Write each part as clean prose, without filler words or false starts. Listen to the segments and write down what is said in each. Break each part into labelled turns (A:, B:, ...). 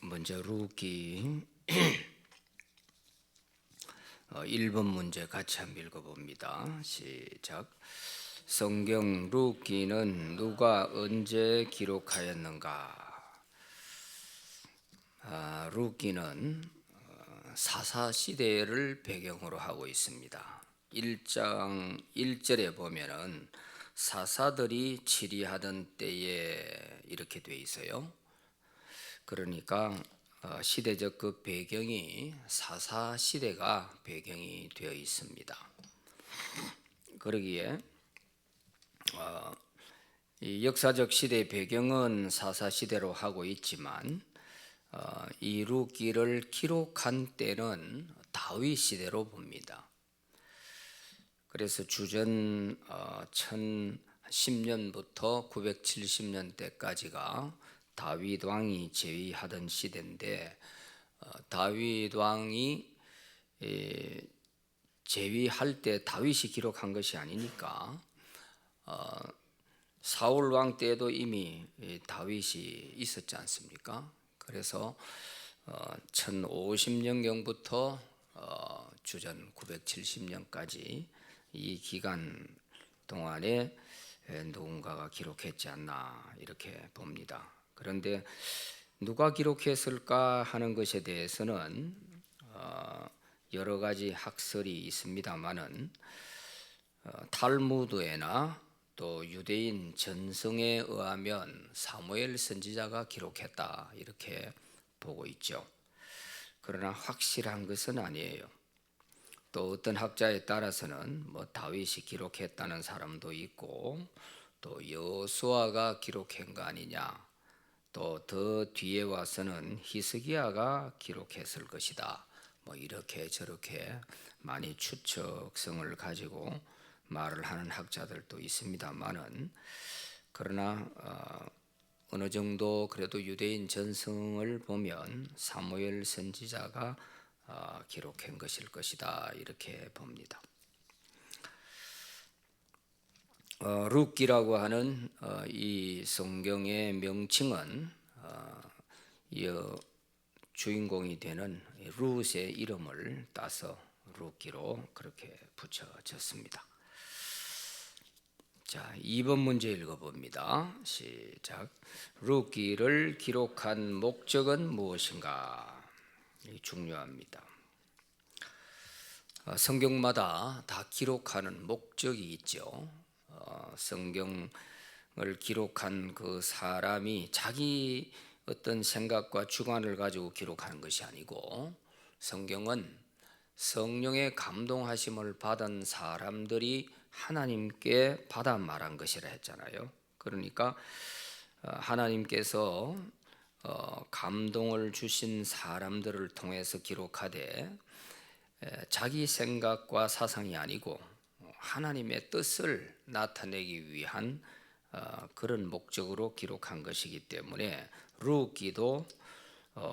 A: 먼저 루키 1번 문제 같이 한번 읽어봅니다. 시작. 성경 루키는 누가 언제 기록하였는가? 루키는 사사시대를 배경으로 하고 있습니다. 1장 1절에 보면은 사사들이 치리하던 때에 이렇게 돼 있어요. 그러니까 시대적 그 배경이 사사시대가 배경이 되어 있습니다. 그러기에 이 역사적 시대 배경은 사사시대로 하고 있지만 이 루키를 기록한 때는 다윗 시대로 봅니다. 그래서 주전 1010년부터 970년 때까지가 다윗 왕이 제위하던 시대인데 다윗 왕이 제위할 때 다윗이 기록한 것이 아니니까 사울 왕 때에도 이미 다윗이 있었지 않습니까? 그래서 1050년경부터 주전 970년까지 이 기간 동안에 누군가가 기록했지 않나 이렇게 봅니다. 그런데 누가 기록했을까 하는 것에 대해서는 여러 가지 학설이 있습니다만은 탈무드에나 또 유대인 전성에 의하면 사무엘 선지자가 기록했다 이렇게 보고 있죠. 그러나 확실한 것은 아니에요. 또 어떤 학자에 따라서는 다윗이 기록했다는 사람도 있고 또 여호수아가 기록한 거 아니냐, 또 더 뒤에 와서는 히스기야가 기록했을 것이다, 이렇게 저렇게 많이 추측성을 가지고 말을 하는 학자들도 있습니다만은, 그러나 어느 정도 그래도 유대인 전성을 보면 사무엘 선지자가 기록한 것일 것이다 이렇게 봅니다. 루키라고 하는 이 성경의 명칭은 주인공이 되는 룻의 이름을 따서 루키로 그렇게 붙여졌습니다. 자, 2번 문제 읽어봅니다. 시작. 루키를 기록한 목적은 무엇인가? 중요합니다. 성경마다 다 기록하는 목적이 있죠. 성경을 기록한 그 사람이 자기 어떤 생각과 주관을 가지고 기록하는 것이 아니고, 성경은 성령의 감동하심을 받은 사람들이 하나님께 받아 말한 것이라 했잖아요. 그러니까 하나님께서 감동을 주신 사람들을 통해서 기록하되 자기 생각과 사상이 아니고 하나님의 뜻을 나타내기 위한 그런 목적으로 기록한 것이기 때문에 루키도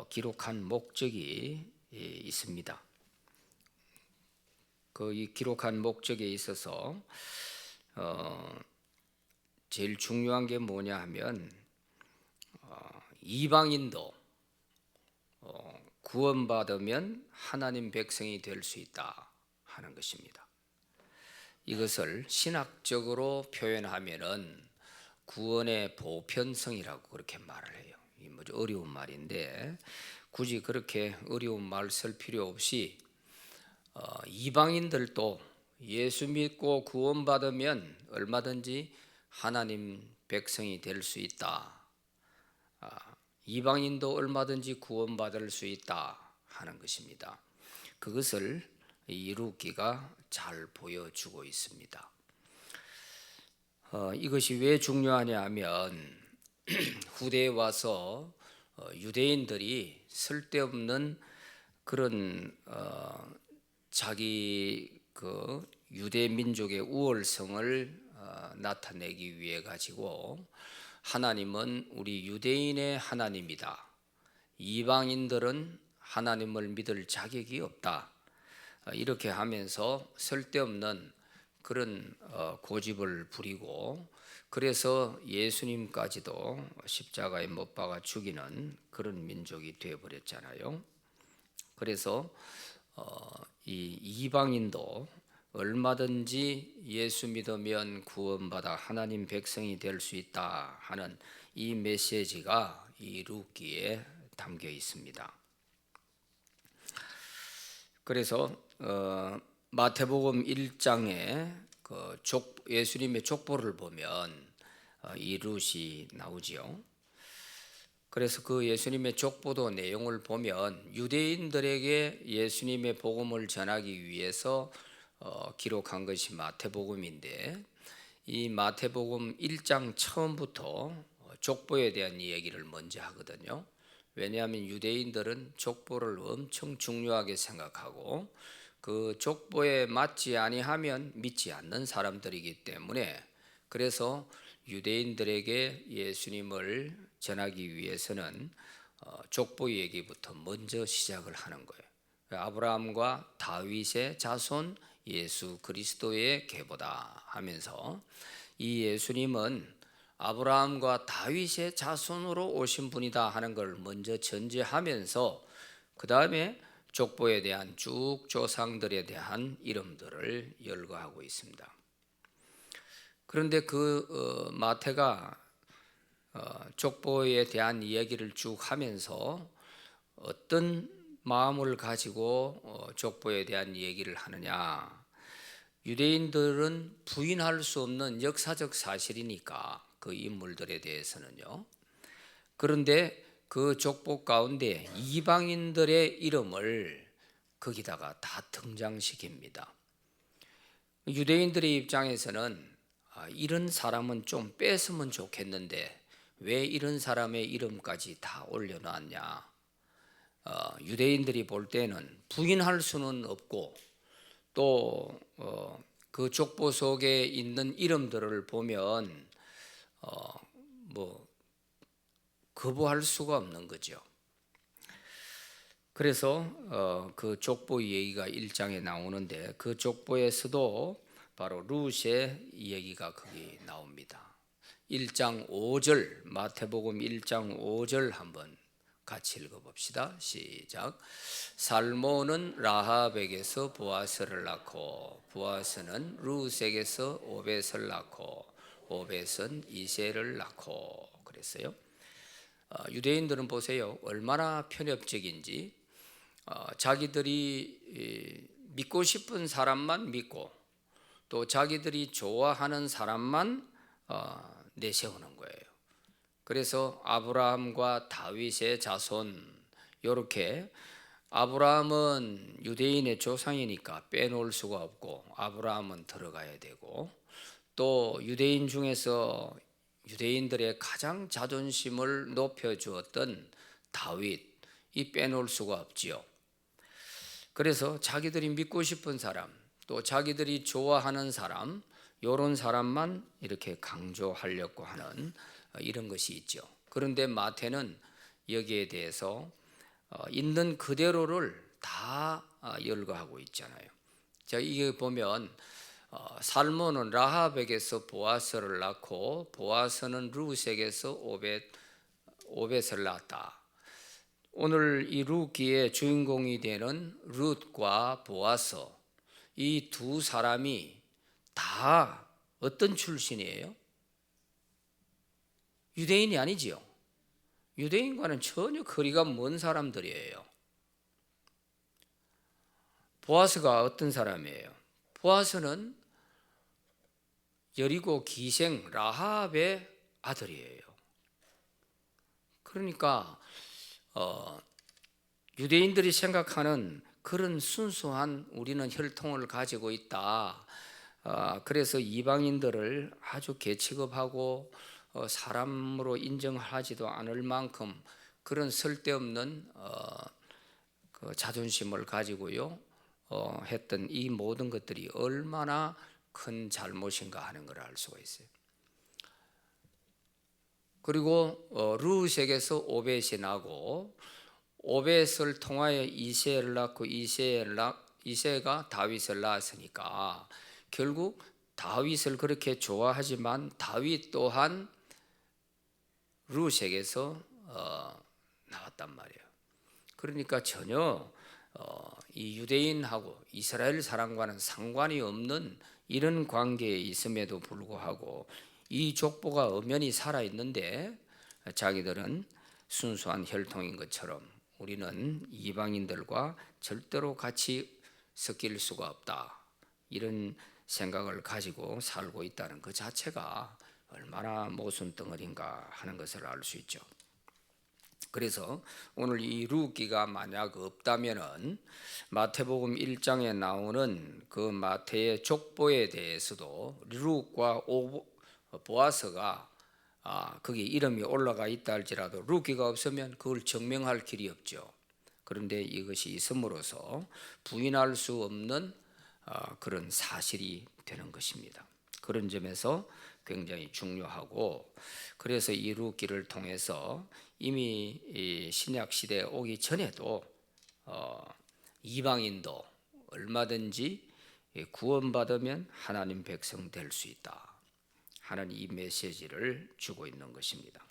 A: 기록한 목적이 있습니다. 이 기록한 목적에 있어서 제일 중요한 게 뭐냐 하면 이방인도 구원받으면 하나님 백성이 될 수 있다 하는 것입니다. 이것을 신학적으로 표현하면은 구원의 보편성이라고 그렇게 말을 해요. 이 어려운 말인데 굳이 그렇게 어려운 말 쓸 필요 없이 이방인들도 예수 믿고 구원받으면 얼마든지 하나님 백성이 될 수 있다. 이방인도 얼마든지 구원받을 수 있다 하는 것입니다. 그것을 이 루키가 잘 보여주고 있습니다. 이것이 왜 중요하냐 하면 후대에 와서 유대인들이 쓸데없는 그런 자기 그 유대 민족의 우월성을 나타내기 위해 가지고 하나님은 우리 유대인의 하나님이다, 이방인들은 하나님을 믿을 자격이 없다, 이렇게 하면서 쓸데없는 그런 고집을 부리고 그래서 예수님까지도 십자가에 못 박아 죽이는 그런 민족이 되어버렸잖아요. 그래서 이 이방인도 얼마든지 예수 믿으면 구원받아 하나님 백성이 될 수 있다 하는 이 메시지가 이 룻기에 담겨 있습니다. 그래서 마태복음 1장에 예수님의 족보를 보면 이 룻이 나오지요. 그래서 그 예수님의 족보도 내용을 보면 유대인들에게 예수님의 복음을 전하기 위해서 기록한 것이 마태복음인데, 이 마태복음 1장 처음부터 족보에 대한 이야기를 먼저 하거든요. 왜냐하면 유대인들은 족보를 엄청 중요하게 생각하고 그 족보에 맞지 아니하면 믿지 않는 사람들이기 때문에, 그래서 유대인들에게 예수님을 전하기 위해서는 족보 얘기부터 먼저 시작을 하는 거예요. 아브라함과 다윗의 자손 예수 그리스도의 계보다 하면서 이 예수님은 아브라함과 다윗의 자손으로 오신 분이다 하는 걸 먼저 전제하면서 그 다음에 족보에 대한 쭉 조상들에 대한 이름들을 열거하고 있습니다. 그런데 마태가 족보에 대한 이야기를 쭉 하면서 어떤 마음을 가지고 족보에 대한 얘기를 하느냐, 유대인들은 부인할 수 없는 역사적 사실이니까 그 인물들에 대해서는요. 그런데 그 족보 가운데 이방인들의 이름을 거기다가 다 등장시킵니다. 유대인들의 입장에서는 이런 사람은 좀 뺐으면 좋겠는데 왜 이런 사람의 이름까지 다 올려놨냐. 유대인들이 볼 때는 부인할 수는 없고 또 그 족보 속에 있는 이름들을 보면 거부할 수가 없는 거죠. 그래서 그 족보 얘기가 1장에 나오는데 그 족보에서도 바로 룻의 얘기가 거기 나옵니다. 1장 5절, 마태복음 1장 5절 한번 같이 읽어봅시다. 시작. 살모는 라합에게서 보아스를 낳고 보아스는 룻에게서 오벳을 낳고 오벳은 이새를 낳고 그랬어요. 유대인들은 보세요, 얼마나 편협적인지. 자기들이 믿고 싶은 사람만 믿고 또 자기들이 좋아하는 사람만 내세우는 거예요. 그래서 아브라함과 다윗의 자손, 이렇게 아브라함은 유대인의 조상이니까 빼놓을 수가 없고 아브라함은 들어가야 되고, 또 유대인 중에서 유대인들의 가장 자존심을 높여주었던 다윗, 이 빼놓을 수가 없지요. 그래서 자기들이 믿고 싶은 사람, 또 자기들이 좋아하는 사람, 이런 사람만 이렇게 강조하려고 하는 이런 것이 있죠. 그런데 마태는 여기에 대해서 있는 그대로를 다 열거하고 있잖아요. 자, 이게 보면 살모는 라합에게서 보아스를 낳고 보아스는 룻에게서 오벳을 낳았다. 오늘 이 룻기의 주인공이 되는 룻과 보아스, 이 두 사람이 다 어떤 출신이에요? 유대인이 아니지요. 유대인과는 전혀 거리가 먼 사람들이에요. 보아스가 어떤 사람이에요? 보아스는 여리고 기생 라합의 아들이에요. 그러니까 유대인들이 생각하는 그런 순수한 우리는 혈통을 가지고 있다. 그래서 이방인들을 아주 개취급하고 사람으로 인정하지도 않을 만큼 그런 쓸데없는 그 자존심을 가지고요 했던 이 모든 것들이 얼마나 큰 잘못인가 하는 걸 알 수가 있어요. 그리고 룻에게서 오벳이 나고 오벳을 통하여 이새를 낳고 이새가 다윗을 낳았으니까 결국 다윗을 그렇게 좋아하지만 다윗 또한 룻에게서 나왔단 말이에요. 그러니까 전혀 이 유대인하고 이스라엘 사람과는 상관이 없는 이런 관계에 있음에도 불구하고 이 족보가 엄연히 살아 있는데 자기들은 순수한 혈통인 것처럼 우리는 이방인들과 절대로 같이 섞일 수가 없다, 이런 생각을 가지고 살고 있다는 그 자체가 얼마나 모순 덩어리인가 하는 것을 알 수 있죠. 그래서 오늘 이 룻기가 만약 없다면은 마태복음 1장에 나오는 그 마태의 족보에 대해서도 룻과 보아스가 거기 이름이 올라가 있다 할지라도 룻기가 없으면 그걸 증명할 길이 없죠. 그런데 이것이 있음으로써 부인할 수 없는 그런 사실이 되는 것입니다. 그런 점에서 굉장히 중요하고, 그래서 이 룻기를 통해서 이미 이 신약 시대에 오기 전에도 이방인도 얼마든지 구원받으면 하나님 백성 될 수 있다 하는 이 메시지를 주고 있는 것입니다.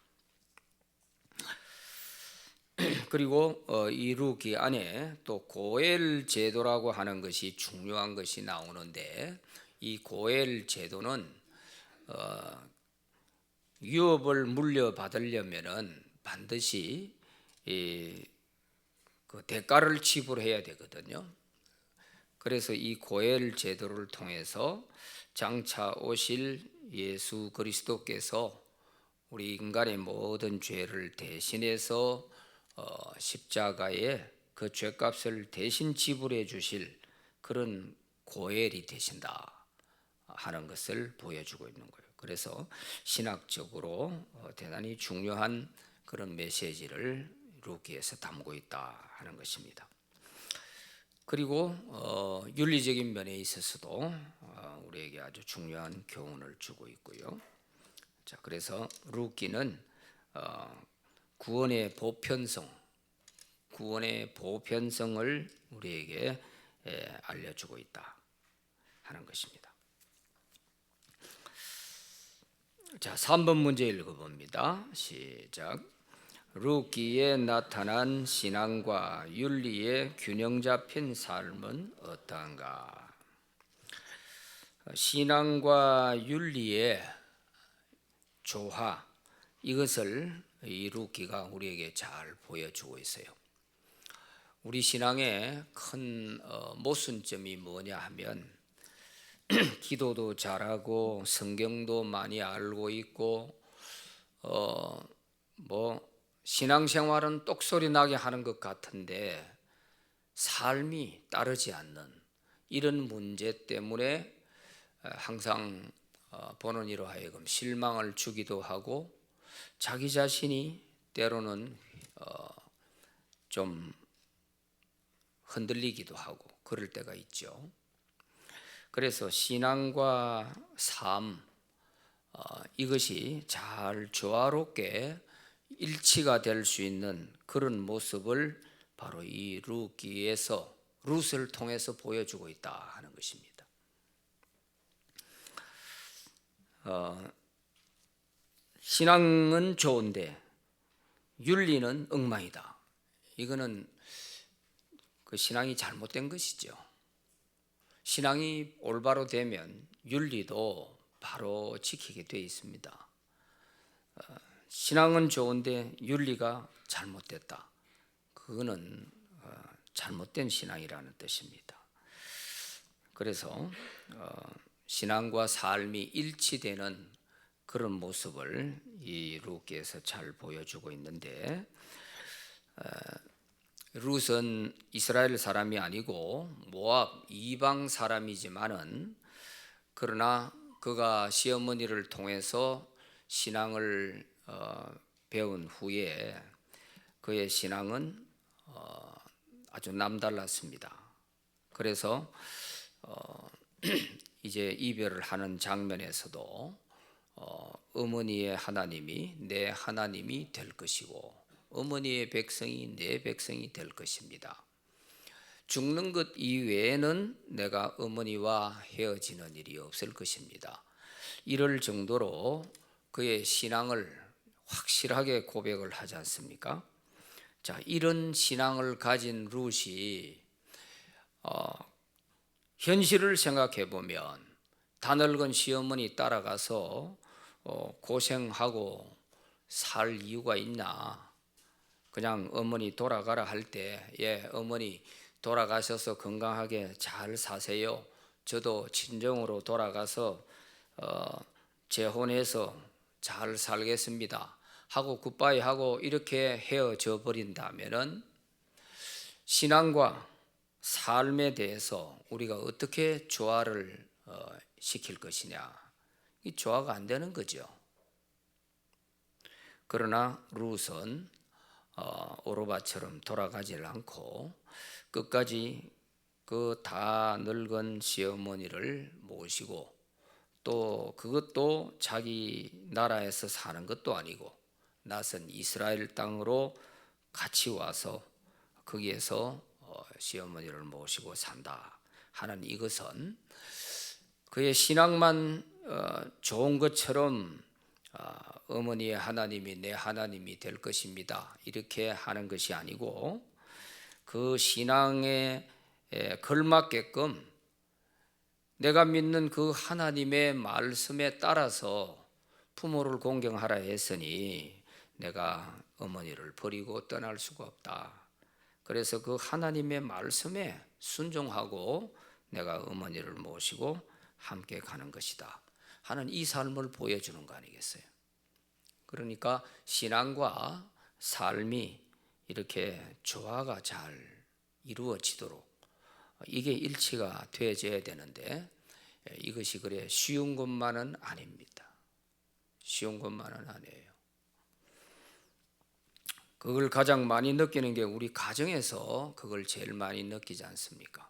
A: 그리고 이 룻기 안에 또 고엘 제도라고 하는 것이 중요한 것이 나오는데, 이 고엘 제도는 유업을 물려받으려면은 반드시 그 대가를 지불해야 되거든요. 그래서 이 고엘 제도를 통해서 장차 오실 예수 그리스도께서 우리 인간의 모든 죄를 대신해서 십자가에 그 죄값을 대신 지불해 주실 그런 고엘이 되신다 하는 것을 보여주고 있는 거예요. 그래서 신학적으로 대단히 중요한 그런 메시지를 룻기에서 담고 있다 하는 것입니다. 그리고 윤리적인 면에 있어서도 우리에게 아주 중요한 교훈을 주고 있고요. 자, 그래서 룻기는 구원의 보편성을 우리에게 알려주고 있다 하는 것입니다. 자, 3번 문제 읽어봅니다. 시작. 룻기에 나타난 신앙과 윤리의 균형 잡힌 삶은 어떠한가? 신앙과 윤리의 조화, 이것을 이 룻기가 우리에게 잘 보여주고 있어요. 우리 신앙의 큰 모순점이 뭐냐 하면 기도도 잘하고 성경도 많이 알고 있고 신앙생활은 똑소리 나게 하는 것 같은데 삶이 따르지 않는 이런 문제 때문에 항상 보는 이로 하여금 실망을 주기도 하고 자기 자신이 때로는 좀 흔들리기도 하고 그럴 때가 있죠. 그래서 신앙과 삶, 이것이 잘 조화롭게 일치가 될 수 있는 그런 모습을 바로 이 룻기에서 룻을 통해서 보여주고 있다 하는 것입니다. 신앙은 좋은데 윤리는 엉망이다. 이거는 그 신앙이 잘못된 것이죠. 신앙이 올바로 되면 윤리도 바로 지키게 되어 있습니다. 신앙은 좋은데 윤리가 잘못됐다. 그거는 잘못된 신앙이라는 뜻입니다. 그래서 신앙과 삶이 일치되는 그런 모습을 이 룻기에서 잘 보여주고 있는데, 룻은 이스라엘 사람이 아니고 모압 이방 사람이지만은 그러나 그가 시어머니를 통해서 신앙을 배운 후에 그의 신앙은 아주 남달랐습니다. 그래서 이제 이별을 하는 장면에서도 어머니의 하나님이 내 하나님이 될 것이고 어머니의 백성이 내 백성이 될 것입니다. 죽는 것 이외에는 내가 어머니와 헤어지는 일이 없을 것입니다. 이럴 정도로 그의 신앙을 확실하게 고백을 하지 않습니까? 자, 이런 신앙을 가진 룻이 현실을 생각해 보면 다늙은 시어머니 따라가서 고생하고 살 이유가 있나? 그냥 어머니 돌아가라 할 때, 예, 어머니 돌아가셔서 건강하게 잘 사세요. 저도 친정으로 돌아가서 재혼해서 잘 살겠습니다. 하고 굿바이 하고 이렇게 헤어져 버린다면은 신앙과 삶에 대해서 우리가 어떻게 조화를 시킬 것이냐? 이 조화가 안 되는 거죠. 그러나 룻은 오로바처럼 돌아가질 않고 끝까지 그 다 늙은 시어머니를 모시고 또 그것도 자기 나라에서 사는 것도 아니고 낯선 이스라엘 땅으로 같이 와서 거기에서 시어머니를 모시고 산다 하는 이것은 그의 신앙만 좋은 것처럼 어머니의 하나님이 내 하나님이 될 것입니다 이렇게 하는 것이 아니고 그 신앙에 걸맞게끔 내가 믿는 그 하나님의 말씀에 따라서 부모를 공경하라 했으니 내가 어머니를 버리고 떠날 수가 없다. 그래서 그 하나님의 말씀에 순종하고 내가 어머니를 모시고 함께 가는 것이다 하는 이 삶을 보여주는 거 아니겠어요? 그러니까 신앙과 삶이 이렇게 조화가 잘 이루어지도록 이게 일치가 되어져야 되는데 이것이 그래 쉬운 것만은 아닙니다. 쉬운 것만은 아니에요. 그걸 가장 많이 느끼는 게 우리 가정에서 그걸 제일 많이 느끼지 않습니까?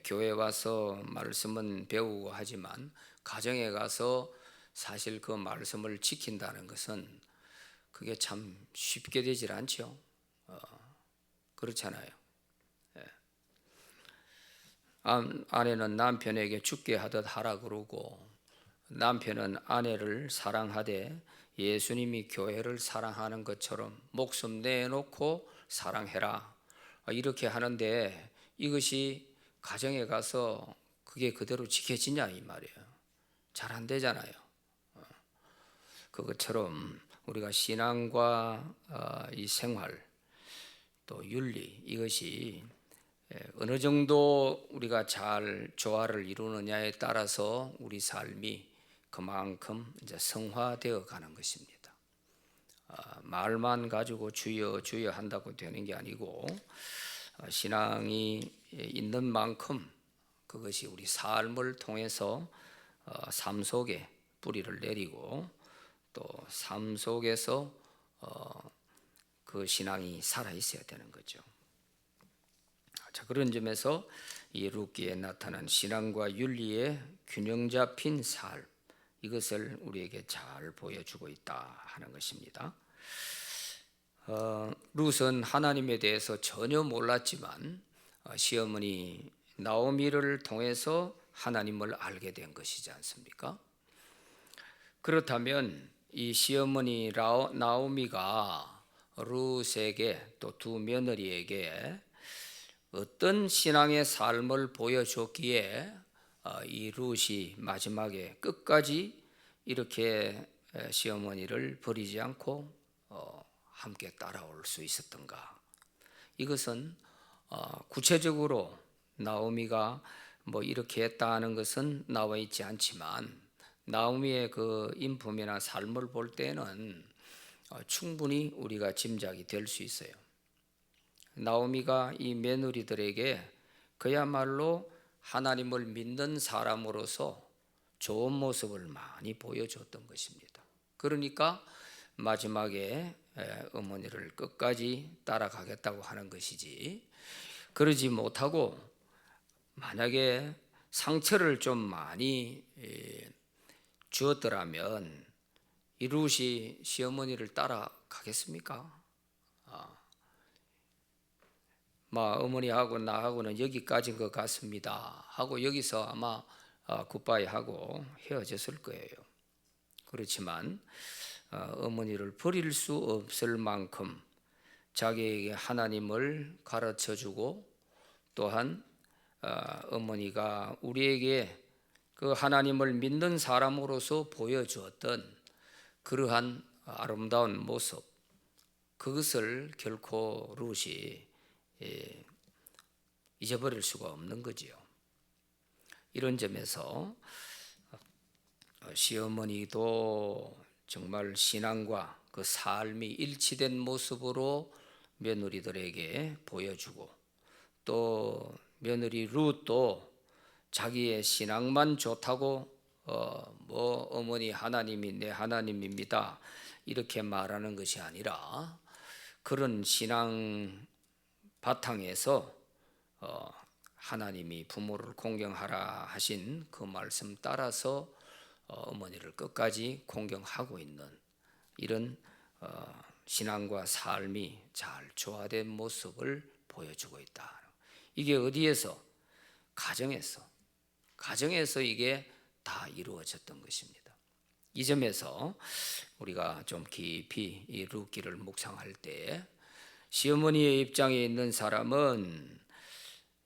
A: 교회 와서 말씀은 배우고 하지만 가정에 가서 사실 그 말씀을 지킨다는 것은 그게 참 쉽게 되질 않죠. 그렇잖아요. 아내는 남편에게 죽게 하듯 하라 그러고 남편은 아내를 사랑하되 예수님이 교회를 사랑하는 것처럼 목숨 내놓고 사랑해라 이렇게 하는데 이것이 가정에 가서 그게 그대로 지켜지냐 이 말이에요. 잘 안 되잖아요. 그것처럼 우리가 신앙과 이 생활 또 윤리 이것이 어느 정도 우리가 잘 조화를 이루느냐에 따라서 우리 삶이 그만큼 이제 성화되어 가는 것입니다. 말만 가지고 주여 주여 한다고 되는 게 아니고 신앙이 있는 만큼 그것이 우리 삶을 통해서 삶 속에 뿌리를 내리고 또 삶 속에서 그 신앙이 살아 있어야 되는 거죠. 자, 그런 점에서 이 룻기에 나타난 신앙과 윤리의 균형 잡힌 삶 이것을 우리에게 잘 보여주고 있다 하는 것입니다. 룻은 하나님에 대해서 전혀 몰랐지만 시어머니 나오미를 통해서 하나님을 알게 된 것이지 않습니까? 그렇다면 이 시어머니 나오미가 룻에게 또 두 며느리에게 어떤 신앙의 삶을 보여줬기에 이 룻이 마지막에 끝까지 이렇게 시어머니를 버리지 않고 함께 따라올 수 있었던가? 이것은 구체적으로 나오미가 뭐 이렇게 했다는 것은 나와 있지 않지만 나오미의 그 인품이나 삶을 볼 때는 충분히 우리가 짐작이 될 수 있어요. 나오미가 이 며느리들에게 그야말로 하나님을 믿는 사람으로서 좋은 모습을 많이 보여줬던 것입니다. 그러니까 마지막에 어머니를 끝까지 따라가겠다고 하는 것이지 그러지 못하고 만약에 상처를 좀 많이 주었더라면 이 룻이 시어머니를 따라가겠습니까? 어머니하고 나하고는 여기까지인 것 같습니다 하고 여기서 아마 굿바이 하고 헤어졌을 거예요. 그렇지만 어머니를 버릴 수 없을 만큼 자기에게 하나님을 가르쳐주고 또한 어머니가 우리에게 그 하나님을 믿는 사람으로서 보여주었던 그러한 아름다운 모습, 그것을 결코 룻이 잊어버릴 수가 없는 거지요. 이런 점에서 시어머니도 정말 신앙과 그 삶이 일치된 모습으로 며느리들에게 보여주고, 또 며느리 룻도 자기의 신앙만 좋다고 어머니 하나님이 내 하나님입니다 이렇게 말하는 것이 아니라, 그런 신앙 바탕에서 하나님이 부모를 공경하라 하신 그 말씀 따라서 어머니를 끝까지 공경하고 있는 이런 신앙과 삶이 잘 조화된 모습을 보여주고 있다. 이게 어디에서? 가정에서 이게 다 이루어졌던 것입니다. 이 점에서 우리가 좀 깊이 이 룻기를 묵상할 때 시어머니의 입장에 있는 사람은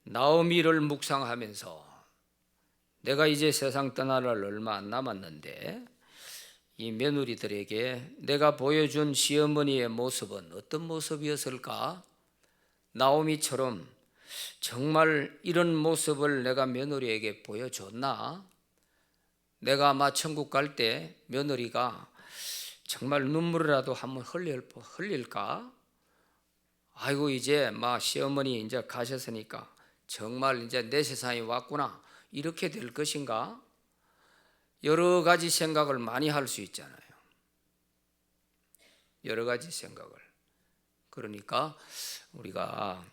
A: 나오미를 묵상하면서 내가 이제 세상 떠날 얼마 안 남았는데 이 며느리들에게 내가 보여준 시어머니의 모습은 어떤 모습이었을까? 나오미처럼 정말 이런 모습을 내가 며느리에게 보여줬나? 내가 아마 천국 갈 때 며느리가 정말 눈물이라도 한번 흘릴까? 아이고 이제 시어머니 이제 가셨으니까 정말 이제 내 세상이 왔구나 이렇게 될 것인가? 여러 가지 생각을 많이 할 수 있잖아요. 여러 가지 생각을. 그러니까 우리가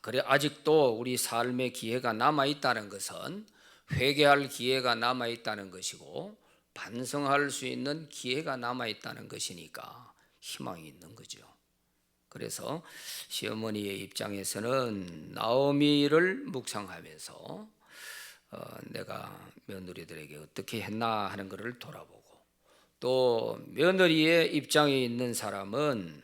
A: 그래 아직도 우리 삶의 기회가 남아 있다는 것은 회개할 기회가 남아 있다는 것이고 반성할 수 있는 기회가 남아 있다는 것이니까 희망이 있는 거죠. 그래서 시어머니의 입장에서는 나오미를 묵상하면서 내가 며느리들에게 어떻게 했나 하는 것을 돌아보고, 또 며느리의 입장에 있는 사람은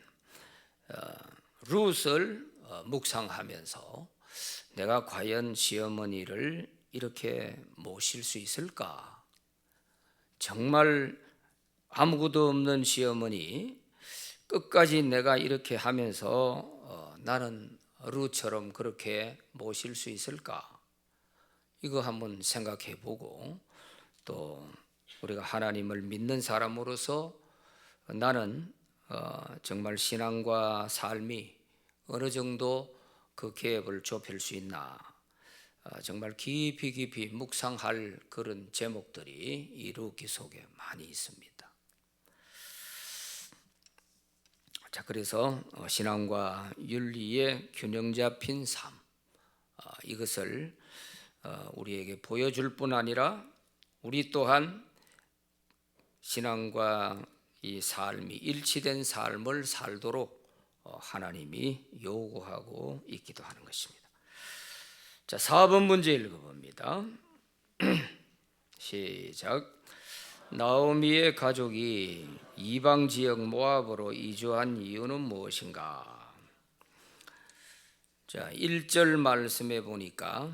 A: 룻을 묵상하면서 내가 과연 시어머니를 이렇게 모실 수 있을까? 정말 아무것도 없는 시어머니 끝까지 내가 이렇게 하면서 나는 룻처럼 그렇게 모실 수 있을까? 이거 한번 생각해 보고, 또 우리가 하나님을 믿는 사람으로서 나는 정말 신앙과 삶이 어느 정도 그 갭을 좁힐 수 있나, 정말 깊이 묵상할 그런 제목들이 이 룻기 속에 많이 있습니다. 자, 그래서 신앙과 윤리의 균형 잡힌 삶, 이것을 우리에게 보여줄 뿐 아니라 우리 또한 신앙과 이 삶이 일치된 삶을 살도록 하나님이 요구하고 있기도 하는 것입니다. 자, 4번 문제 읽어봅니다. 시작. 나오미의 가족이 이방 지역 모압으로 이주한 이유는 무엇인가? 자, 1절 말씀에 보니까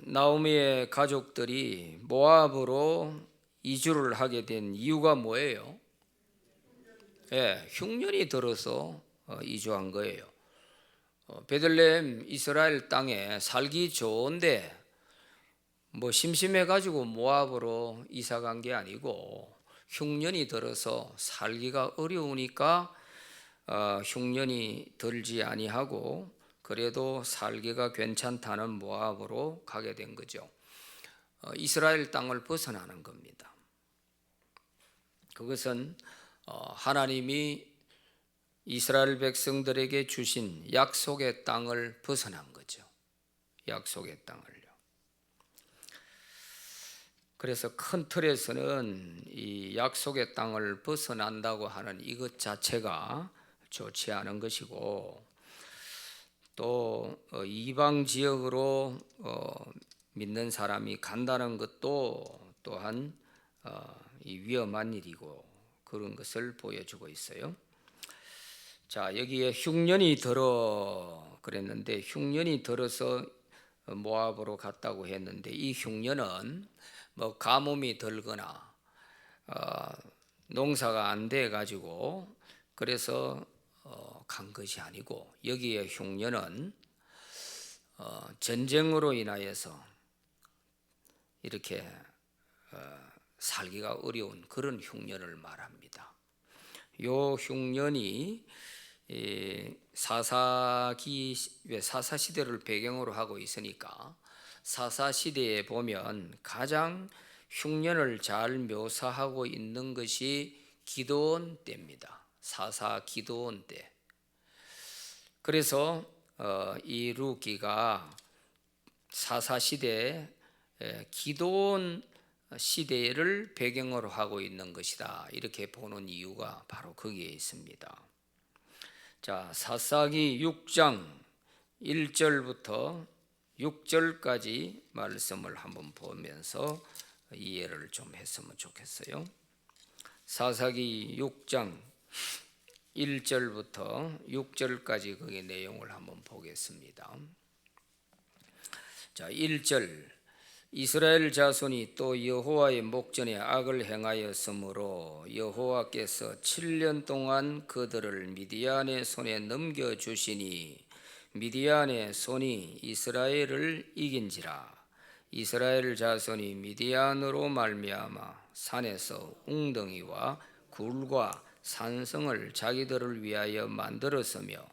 A: 나오미의 가족들이 모압으로 이주를 하게 된 이유가 뭐예요? 흉년이 들어서 이주한 거예요. 베들레헴 이스라엘 땅에 살기 좋은데 심심해가지고 모압으로 이사 간 게 아니고 흉년이 들어서 살기가 어려우니까 흉년이 들지 아니하고 그래도 살기가 괜찮다는 모압으로 가게 된 거죠. 이스라엘 땅을 벗어나는 겁니다. 그것은 하나님이 이스라엘 백성들에게 주신 약속의 땅을 벗어난 거죠. 약속의 땅을요. 그래서 큰 틀에서는 이 약속의 땅을 벗어난다고 하는 이것 자체가 좋지 않은 것이고, 또 이방 지역으로 믿는 사람이 간다는 것도 또한 이 위험한 일이고 그런 것을 보여주고 있어요. 자, 여기에 흉년이 들어 그랬는데 흉년이 들어서 모압으로 갔다고 했는데 이 흉년은 뭐 가뭄이 들거나 농사가 안 돼 가지고 그래서 간 것이 아니고 여기에 흉년은 전쟁으로 인하여서 이렇게 살기가 어려운 그런 흉년을 말합니다. 요 흉년이 사사 시대를 배경으로 하고 있으니까 사사 시대에 보면 가장 흉년을 잘 묘사하고 있는 것이 기드온 때입니다. 사사 기드온 때. 그래서 이 루기가 사사 시대 기드온 시대를 배경으로 하고 있는 것이다 이렇게 보는 이유가 바로 거기에 있습니다. 자, 사사기 6장 1절부터 6절까지 말씀을 한번 보면서 이해를 좀 했으면 좋겠어요. 사사기 6장 1절부터 6절까지 거기 내용을 한번 보겠습니다. 자, 1절 이스라엘 자손이 또 여호와의 목전에 악을 행하였으므로 여호와께서 7년 동안 그들을 미디안의 손에 넘겨주시니 미디안의 손이 이스라엘을 이긴지라. 이스라엘 자손이 미디안으로 말미암아 산에서 웅덩이와 굴과 산성을 자기들을 위하여 만들었으며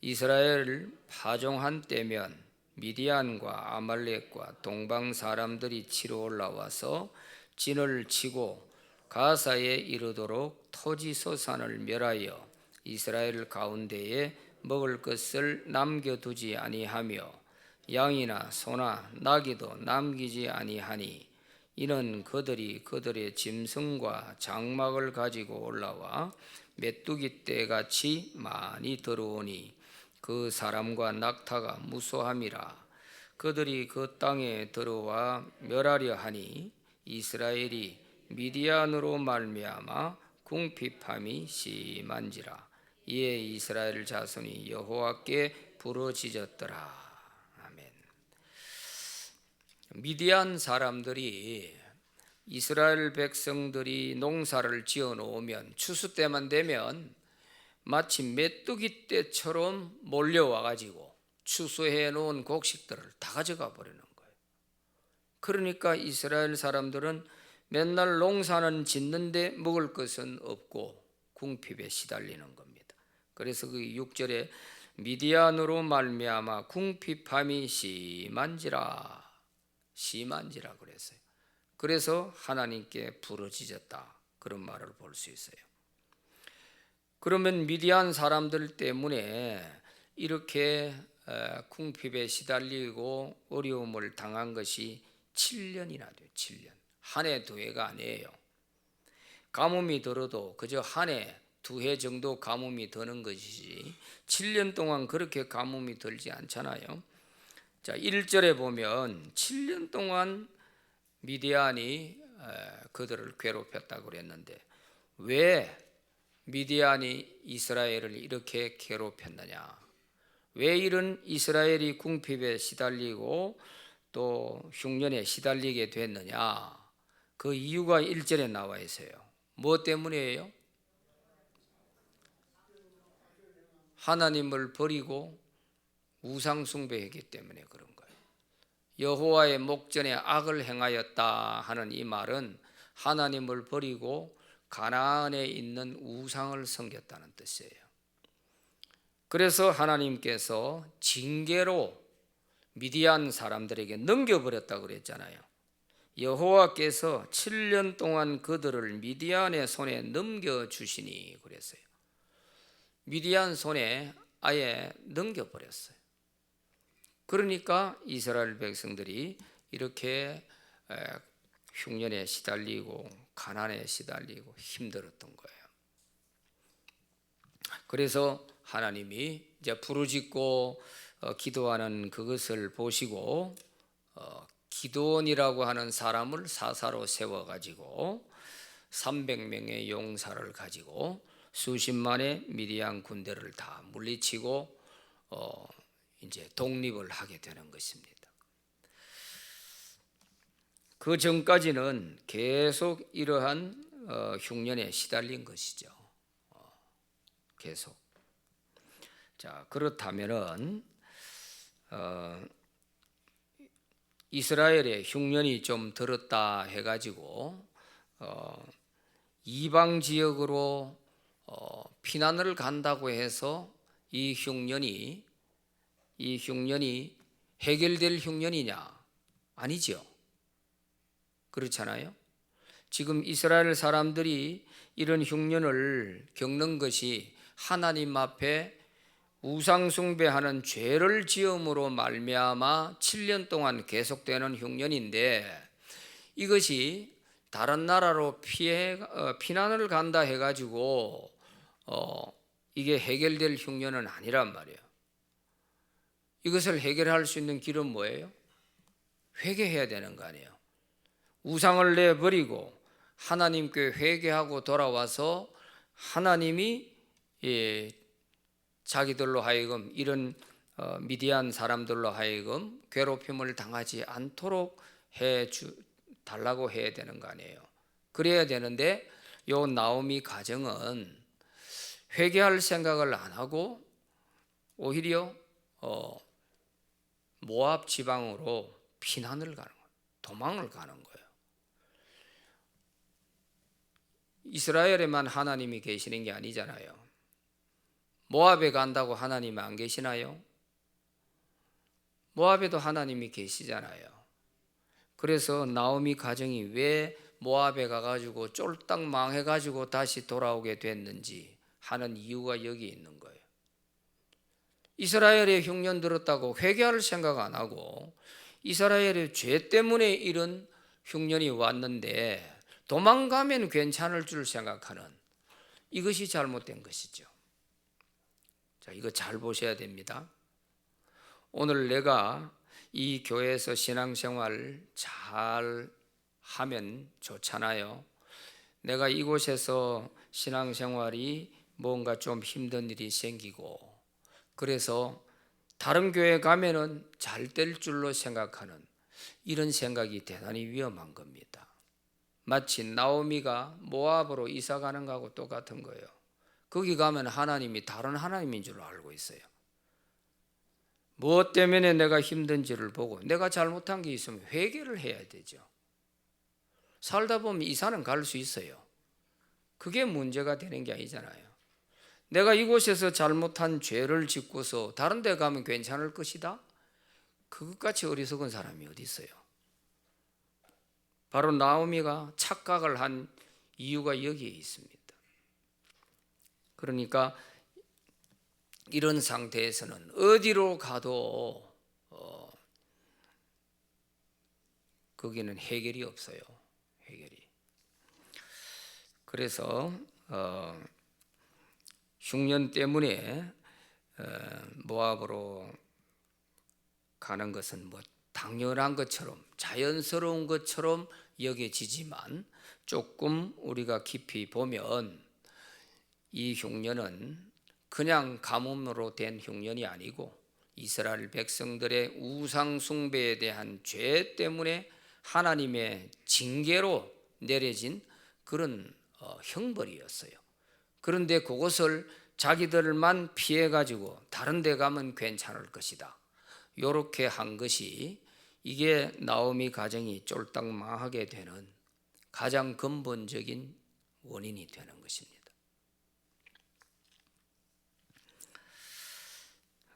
A: 이스라엘을 파종한 때면 미디안과 아말렉과 동방 사람들이 치러 올라와서 진을 치고 가사에 이르도록 토지소산을 멸하여 이스라엘 가운데에 먹을 것을 남겨두지 아니하며 양이나 소나 나귀도 남기지 아니하니 이는 그들이 그들의 짐승과 장막을 가지고 올라와 메뚜기 떼같이 많이 들어오니 그 사람과 낙타가 무소함이라. 그들이 그 땅에 들어와 멸하려 하니 이스라엘이 미디안으로 말미암아 궁핍함이 심한지라. 이에 이스라엘 자손이 여호와께 부르짖었더라. 아멘. 미디안 사람들이 이스라엘 백성들이 농사를 지어 놓으면 추수 때만 되면 마치 메뚜기 떼처럼 몰려와 가지고 추수해 놓은 곡식들을 다 가져가 버리는 거예요. 그러니까 이스라엘 사람들은 맨날 농사는 짓는데 먹을 것은 없고 궁핍에 시달리는 겁니다. 그래서 그 6절에 미디안으로 말미암아 궁핍함이 심한지라 그랬어요. 그래서 하나님께 부르짖었다 그런 말을 볼 수 있어요. 그러면 미디안 사람들 때문에 이렇게 궁핍에 시달리고 어려움을 당한 것이 7년이나 돼요. 7년. 한 해 두 해가 아니에요. 가뭄이 들어도 그저 한 해 두 해 정도 가뭄이 드는 것이지 7년 동안 그렇게 가뭄이 들지 않잖아요. 자, 1절에 보면 7년 동안 미디안이 그들을 괴롭혔다고 그랬는데 왜 미디안이 이스라엘을 이렇게 괴롭혔느냐? 왜 이런 이스라엘이 궁핍에 시달리고 또 흉년에 시달리게 됐느냐? 그 이유가 1절에 나와 있어요. 뭐 때문이에요? 하나님을 버리고 우상 숭배했기 때문에 그런 거예요. 여호와의 목전에 악을 행하였다 하는 이 말은 하나님을 버리고 가나안에 있는 우상을 섬겼다는 뜻이에요. 그래서 하나님께서 징계로 미디안 사람들에게 넘겨버렸다고 그랬잖아요. 여호와께서 7년 동안 그들을 미디안의 손에 넘겨주시니 그랬어요. 미디안 손에 아예 넘겨버렸어요. 그러니까 이스라엘 백성들이 이렇게 흉년에 시달리고 가난에 시달리고 힘들었던 거예요. 그래서 하나님이 이제 부르짖고 기도하는 그것을 보시고 기드온이라고 하는 사람을 사사로 세워가지고 300명의 용사를 가지고 수십만의 미디안 군대를 다 물리치고 이제 독립을 하게 되는 것입니다. 그 전까지는 계속 이러한 흉년에 시달린 것이죠. 계속. 자, 그렇다면은 이스라엘의 흉년이 좀 들었다 해가지고 이방 지역으로 피난을 간다고 해서 이 흉년이 해결될 흉년이냐? 아니죠. 그렇잖아요. 지금 이스라엘 사람들이 이런 흉년을 겪는 것이 하나님 앞에 우상 숭배하는 죄를 지음으로 말미암아 7년 동안 계속되는 흉년인데, 이것이 다른 나라로 피난을 간다 해가지고 이게 해결될 흉년은 아니란 말이에요. 이것을 해결할 수 있는 길은 뭐예요? 회개해야 되는 거 아니에요. 우상을 내버리고 하나님께 회개하고 돌아와서 하나님이 자기들로 하여금 이런 미디안 사람들로 하여금 괴롭힘을 당하지 않도록 달라고 해야 되는 거 아니에요. 그래야 되는데 요 나오미 가정은 회개할 생각을 안 하고 오히려 모압 지방으로 피난을 가는 거예요. 도망을 가는 거예요. 이스라엘에만 하나님이 계시는 게 아니잖아요. 모압에 간다고 하나님이 안 계시나요? 모압에도 하나님이 계시잖아요. 그래서 나오미 가정이 왜 모압에 가가지고 쫄딱 망해가지고 다시 돌아오게 됐는지 하는 이유가 여기 있는 거예요. 이스라엘의 흉년 들었다고 회개할 생각 안 하고 이스라엘의 죄 때문에 이런 흉년이 왔는데 도망가면 괜찮을 줄 생각하는, 이것이 잘못된 것이죠. 자, 이거 잘 보셔야 됩니다. 오늘 내가 이 교회에서 신앙생활 잘 하면 좋잖아요. 내가 이곳에서 신앙생활이 뭔가 좀 힘든 일이 생기고 그래서 다른 교회 가면은 잘 될 줄로 생각하는 이런 생각이 대단히 위험한 겁니다. 마치 나오미가 모압으로 이사 가는 거하고 똑같은 거예요. 거기 가면 하나님이 다른 하나님인 줄 알고 있어요. 무엇 때문에 내가 힘든지를 보고 내가 잘못한 게 있으면 회개를 해야 되죠. 살다 보면 이사는 갈 수 있어요. 그게 문제가 되는 게 아니잖아요. 내가 이곳에서 잘못한 죄를 짓고서 다른 데 가면 괜찮을 것이다? 그것같이 어리석은 사람이 어디 있어요? 바로 나오미가 착각을 한 이유가 여기에 있습니다. 그러니까 이런 상태에서는 어디로 가도 거기는 해결이 없어요. 해결이. 그래서 흉년 때문에 모압으로 가는 것은 뭐 당연한 것처럼 자연스러운 것처럼 여겨지지만 조금 우리가 깊이 보면 이 흉년은 그냥 가뭄으로 된 흉년이 아니고 이스라엘 백성들의 우상 숭배에 대한 죄 때문에 하나님의 징계로 내려진 그런 형벌이었어요. 그런데 그것을 자기들만 피해가지고 다른 데 가면 괜찮을 것이다, 이렇게 한 것이 이게 나오미 가정이 쫄딱 망하게 되는 가장 근본적인 원인이 되는 것입니다.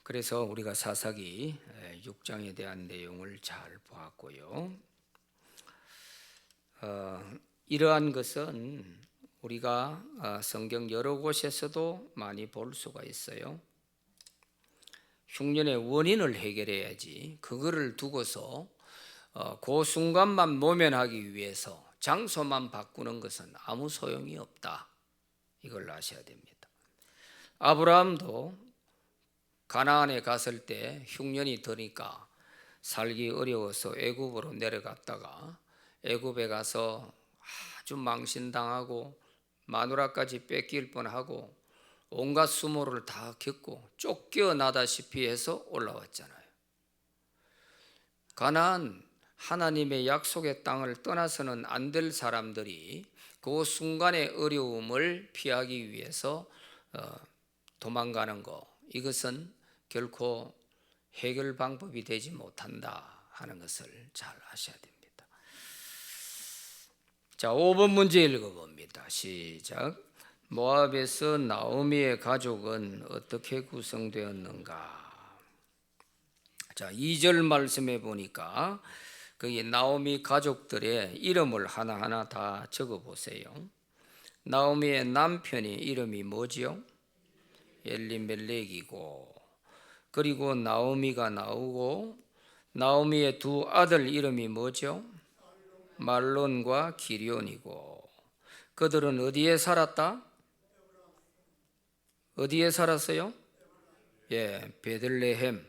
A: 그래서 우리가 사사기 6장에 대한 내용을 잘 보았고요. 이러한 것은 우리가 성경 여러 곳에서도 많이 볼 수가 있어요. 흉년의 원인을 해결해야지 그거를 두고서 그 순간만 모면하기 위해서 장소만 바꾸는 것은 아무 소용이 없다, 이걸 아셔야 됩니다. 아브라함도 가나안에 갔을 때 흉년이 드니까 살기 어려워서 애굽으로 내려갔다가 애굽에 가서 아주 망신당하고 마누라까지 뺏길 뻔하고 온갖 수모를 다 겪고 쫓겨나다시피 해서 올라왔잖아요. 가나안 하나님의 약속의 땅을 떠나서는 안 될 사람들이 그 순간의 어려움을 피하기 위해서 도망가는 거, 이것은 결코 해결 방법이 되지 못한다 하는 것을 잘 아셔야 됩니다. 자, 5번 문제 읽어봅니다. 시작. 모압에서 나오미의 가족은 어떻게 구성되었는가? 자, 2절 말씀해 보니까 거기 나오미 가족들의 이름을 하나하나 다 적어 보세요. 나오미의 남편의 이름이 뭐지요? 엘리멜렉이고, 그리고 나오미가 나오고, 나오미의 두 아들 이름이 뭐죠? 말론과 기리온이고, 그들은 어디에 살았다? 어디에 살았어요? 예, 베들레헴.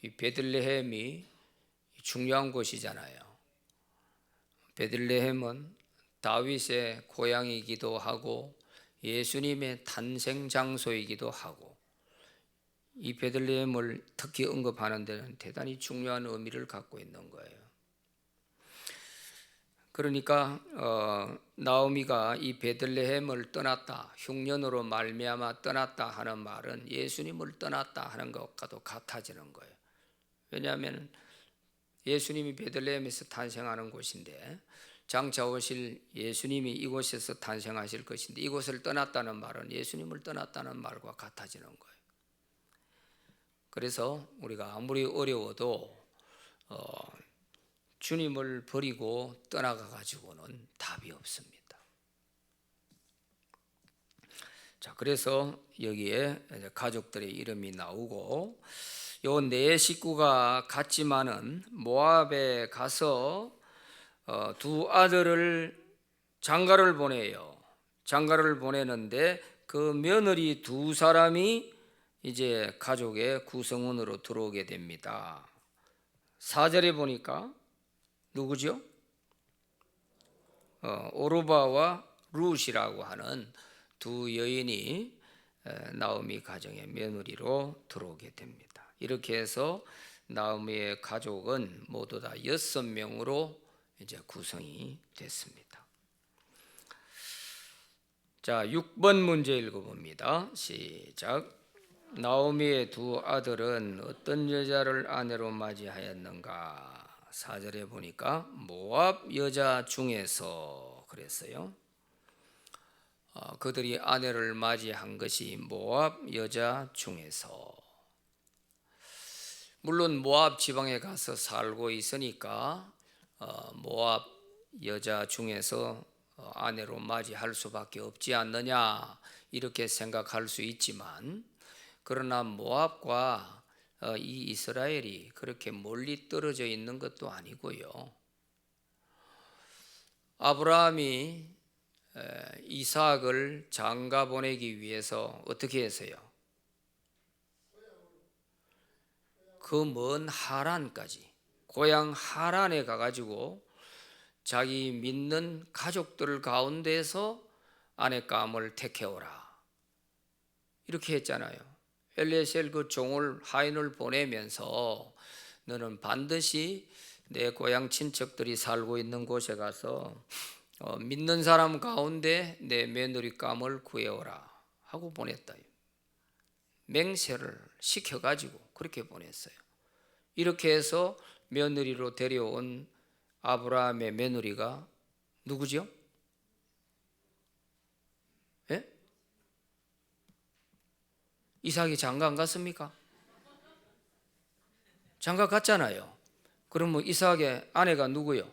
A: 이 베들레헴이 중요한 곳이잖아요. 베들레헴은 다윗의 고향이기도 하고 예수님의 탄생 장소이기도 하고, 이 베들레헴을 특히 언급하는 데는 대단히 중요한 의미를 갖고 있는 거예요. 그러니까 나오미가 이 베들레헴을 떠났다, 흉년으로 말미암아 떠났다 하는 말은 예수님을 떠났다 하는 것과도 같아지는 거예요. 왜냐하면 예수님이 베들레헴에서 탄생하는 곳인데 장차 오실 예수님이 이곳에서 탄생하실 것인데, 이곳을 떠났다는 말은 예수님을 떠났다는 말과 같아지는 거예요. 그래서 우리가 아무리 어려워도 주님을 버리고 떠나가 가지고는 답이 없습니다. 자, 그래서 여기에 가족들의 이름이 나오고, 요 네 식구가 갔지만은 모압에 가서 두 아들을 장가를 보내요. 장가를 보내는데 그 며느리 두 사람이 이제 가족의 구성원으로 들어오게 됩니다. 4절에 보니까 누구죠? 오르바와 룻이라고 하는 두 여인이 나오미 가정의 며느리로 들어오게 됩니다. 이렇게 해서 나오미의 가족은 모두 다 6명으로 이제 구성이 됐습니다. 자, 6번 문제 읽어봅니다. 시작. 나오미의 두 아들은 어떤 여자를 아내로 맞이하였는가? 4절에 보니까 모압 여자 중에서 그랬어요. 그들이 아내를 맞이한 것이 모압 여자 중에서. 물론 모압 지방에 가서 살고 있으니까 모압 여자 중에서 아내로 맞이할 수밖에 없지 않느냐, 이렇게 생각할 수 있지만, 그러나 모압과 이 이스라엘이 그렇게 멀리 떨어져 있는 것도 아니고요. 아브라함이 이삭을 장가 보내기 위해서 어떻게 했어요? 그 먼 하란까지, 고향 하란에 가가지고 자기 믿는 가족들 가운데서 아내감을 택해오라, 이렇게 했잖아요. 엘리에셀 그 종을 하인을 보내면서 너는 반드시 내 고향 친척들이 살고 있는 곳에 가서 믿는 사람 가운데 내 며느리감을 구해오라 하고 보냈다. 맹세를 시켜가지고 그렇게 보냈어요. 이렇게 해서 며느리로 데려온 아브라함의 며느리가 누구죠? 예? 이삭이 장가 안 갔습니까? 장가 갔잖아요. 그러면 이삭의 아내가 누구요?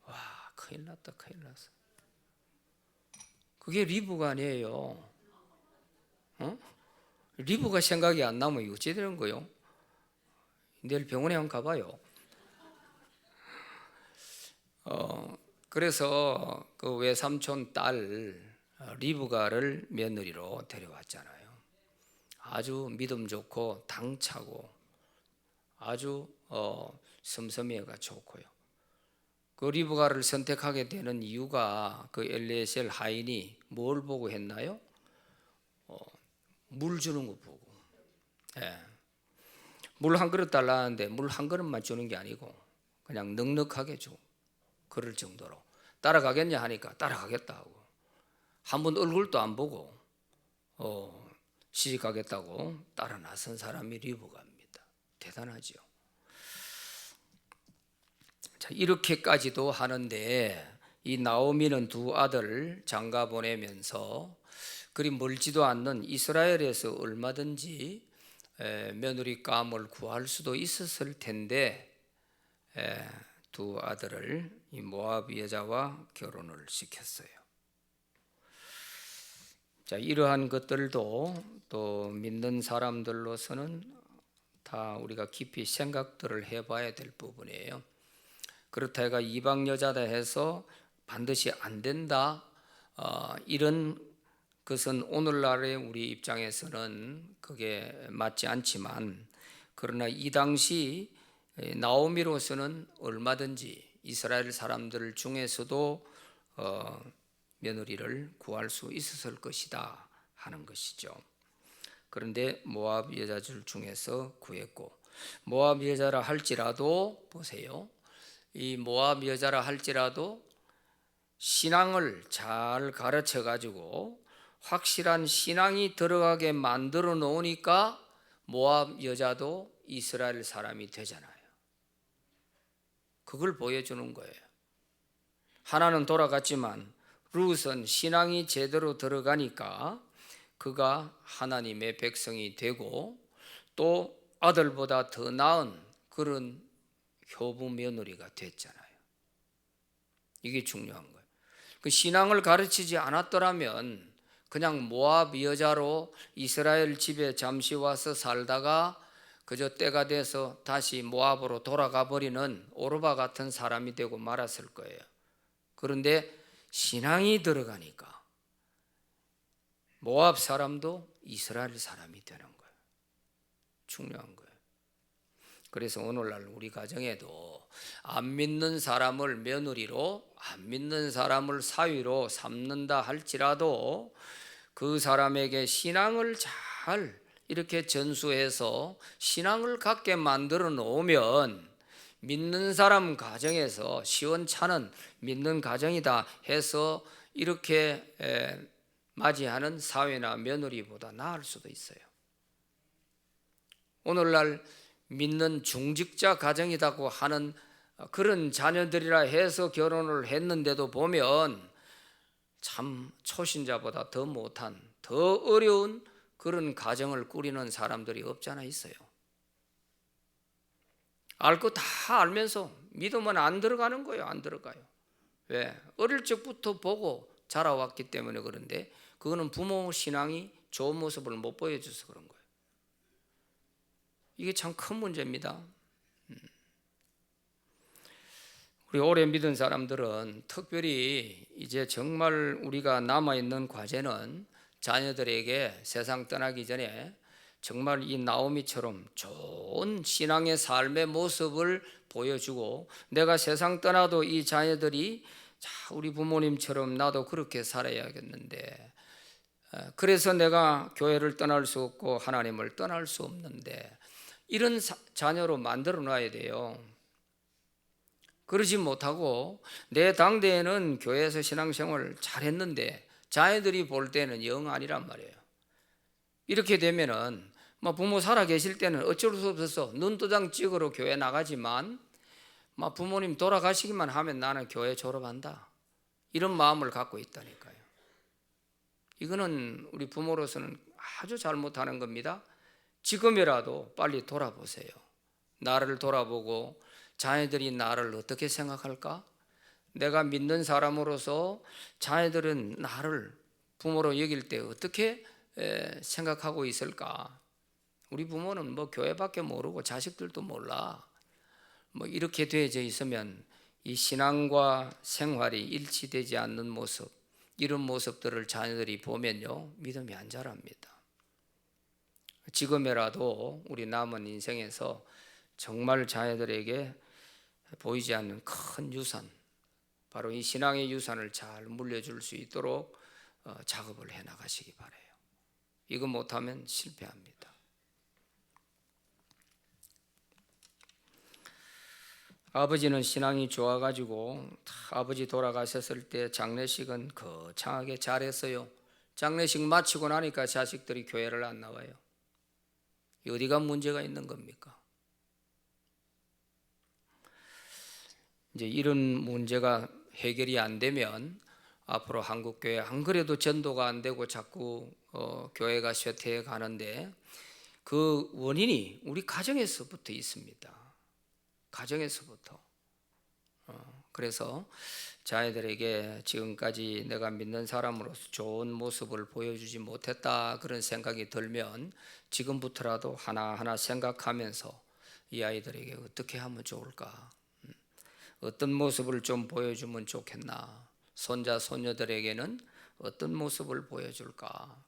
A: 와, 큰일 났다, 큰일 났어. 그게 리브가 아니에요. 리브가 생각이 안 나면 어찌 되는 거요? 내일 병원에 한번 가봐요. 그래서 그 외삼촌 딸 리브가를 며느리로 데려왔잖아요. 아주 믿음 좋고 당차고 아주 슴슴이가 좋고요. 그 리브가를 선택하게 되는 이유가 그 엘리에셀 하인이 뭘 보고 했나요? 물 주는 거 보고. 예. 물 한 그릇 달라는데 물 한 그릇만 주는 게 아니고 그냥 넉넉하게 줘. 그럴 정도로. 따라가겠냐 하니까 따라가겠다 하고 한 번 얼굴도 안 보고 시집 가겠다고 따라 나선 사람이 리브가입니다. 대단하죠. 자, 이렇게까지도 하는데 이 나오미는 두 아들 장가 보내면서 그리 멀지도 않는 이스라엘에서 얼마든지 며느리감을 구할 수도 있었을 텐데 두 아들을 이 모압 여자와 결혼을 시켰어요. 자, 이러한 것들도 또 믿는 사람들로서는 다 우리가 깊이 생각들을 해봐야 될 부분이에요. 그렇다 해가 이방 여자다 해서 반드시 안 된다, 이런 것은 오늘날의 우리 입장에서는 그게 맞지 않지만, 그러나 이 당시 나오미로서는 얼마든지 이스라엘 사람들 중에서도 며느리를 구할 수 있었을 것이다 하는 것이죠. 그런데 모압 여자들 중에서 구했고, 모압 여자라 할지라도 보세요. 이 모압 여자라 할지라도 신앙을 잘 가르쳐 가지고 확실한 신앙이 들어가게 만들어 놓으니까 모압 여자도 이스라엘 사람이 되잖아요. 그걸 보여주는 거예요. 하나는 돌아갔지만 룻은 신앙이 제대로 들어가니까 그가 하나님의 백성이 되고 또 아들보다 더 나은 그런 효부 며느리가 됐잖아요. 이게 중요한 거예요. 그 신앙을 가르치지 않았더라면 그냥 모압 여자로 이스라엘 집에 잠시 와서 살다가 그저 때가 돼서 다시 모압으로 돌아가 버리는 오르바 같은 사람이 되고 말았을 거예요. 그런데 신앙이 들어가니까 모압 사람도 이스라엘 사람이 되는 거예요. 중요한 거예요. 그래서 오늘날 우리 가정에도 안 믿는 사람을 며느리로, 안 믿는 사람을 사위로 삼는다 할지라도 그 사람에게 신앙을 잘 이렇게 전수해서 신앙을 갖게 만들어 놓으면 믿는 사람 가정에서 시원찮은 믿는 가정이다 해서 이렇게 맞이하는 사위나 며느리보다 나을 수도 있어요. 오늘날 믿는 중직자 가정이라고 하는 그런 자녀들이라 해서 결혼을 했는데도 보면 참 초신자보다 더 못한, 더 어려운 그런 가정을 꾸리는 사람들이 없잖아 있어요. 알 거 다 알면서 믿으면 안 들어가는 거예요. 안 들어가요. 왜? 어릴 적부터 보고 자라왔기 때문에 그런데 그거는 부모 신앙이 좋은 모습을 못 보여줘서 그런 거예요. 이게 참 큰 문제입니다. 우리 오래 믿은 사람들은 특별히 이제 정말 우리가 남아있는 과제는 자녀들에게 세상 떠나기 전에 정말 이 나오미처럼 좋은 신앙의 삶의 모습을 보여주고, 내가 세상 떠나도 이 자녀들이 우리 부모님처럼 나도 그렇게 살아야겠는데, 그래서 내가 교회를 떠날 수 없고 하나님을 떠날 수 없는데, 이런 자녀로 만들어 놔야 돼요. 그러지 못하고 내 당대에는 교회에서 신앙생활을 잘했는데 자녀들이 볼 때는 영 아니란 말이에요. 이렇게 되면은 부모 살아 계실 때는 어쩔 수 없어서 눈도장 찍으러 교회 나가지만 부모님 돌아가시기만 하면 나는 교회 졸업한다, 이런 마음을 갖고 있다니까요. 이거는 우리 부모로서는 아주 잘못하는 겁니다. 지금이라도 빨리 돌아보세요. 나를 돌아보고 자녀들이 나를 어떻게 생각할까? 내가 믿는 사람으로서 자녀들은 나를 부모로 여길 때 어떻게 생각하고 있을까? 우리 부모는 교회밖에 모르고 자식들도 몰라. 이렇게 되어져 있으면 이 신앙과 생활이 일치되지 않는 모습, 이런 모습들을 자녀들이 보면요, 믿음이 안 자랍니다. 지금이라도 우리 남은 인생에서 정말 자녀들에게 보이지 않는 큰 유산, 바로 이 신앙의 유산을 잘 물려줄 수 있도록 작업을 해 나가시기 바라요. 이거 못하면 실패합니다. 아버지는 신앙이 좋아가지고 아버지 돌아가셨을 때 장례식은 거창하게 잘했어요. 장례식 마치고 나니까 자식들이 교회를 안 나와요. 어디가 문제가 있는 겁니까? 이제 이런 문제가 해결이 안 되면 앞으로 한국 교회 안 그래도 전도가 안 되고 자꾸 교회가 쇠퇴해 가는데 그 원인이 우리 가정에서부터 있습니다. 가정에서부터. 그래서 자녀들에게 지금까지 내가 믿는 사람으로서 좋은 모습을 보여주지 못했다 그런 생각이 들면 지금부터라도 하나하나 생각하면서 이 아이들에게 어떻게 하면 좋을까, 어떤 모습을 좀 보여주면 좋겠나, 손자 손녀들에게는 어떤 모습을 보여줄까,